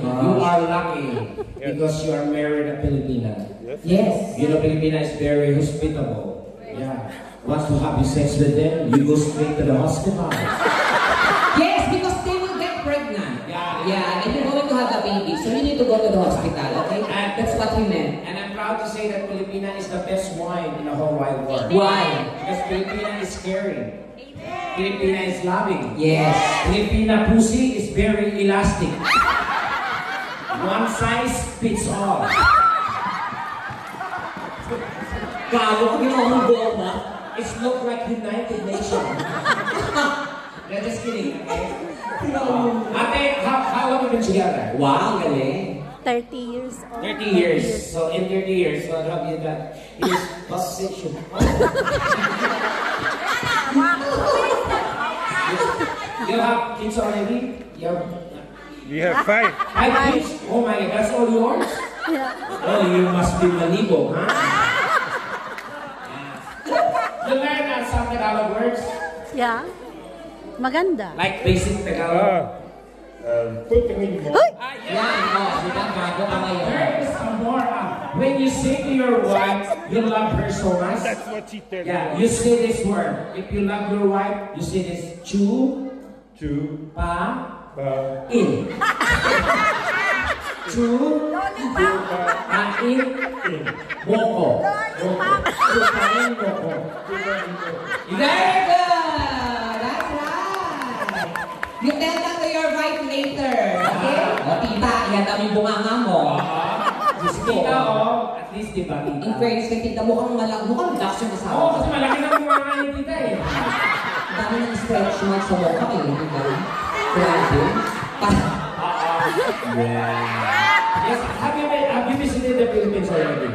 You are lucky because you are married a Filipina. Yes. You know, Filipina is very hospitable. Yeah. Once you have sex with them, you go straight to the hospital. Yes, because they will get pregnant. Yeah. And you're going to have a baby, so you need to go to the hospital, okay? And that's what he meant. And I'm proud to say that Filipina is the best wine in the whole wide world. Why? Because Filipina is caring. Filipina is loving. Yes. Filipina pussy is very elastic. One size fits all. Gago, ginawang goma. It's look like United Nations. Yeah, just kidding, okay? Ate, how long have you been together? Wow, galing. 30 years old. 30 years. So in 30 years, what have you done? Is position. You have kids already? We have 5. 5 kids? Oh my God, that's all yours? Yeah. Oh, you must be manibo, huh? You learn some Tagalog words? Yeah. Maganda. Like basic Tagalog? Uy! There is a more, when you say to your wife, you love her so much. That's what she tells me. Yeah, you say this word. If you love your wife, you say this, chu, pa, in. Chu, pa, in, moko. Chu, pa, in, moko. Very good! That's right! You tell that to your wife later, okay? O, tita, yan ang yung bunganga mo. Si tita, at least diba tita? In fairness kay tita, mukhang relax yung asawa. Oo, kasi malaki na bunganga ni tita eh. Ang dami ng stretch marks sa mukha eh, di ba? Grabe. Yes, have you visited the Philippines already?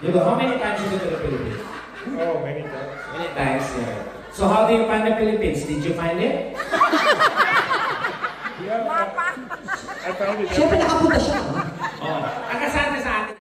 You go, how many times you go to the Philippines? Oh, many times. Many times, yeah. So how do you find the Philippines? Did you find it? Yeah, I found it. Siyempre nakapunta siya.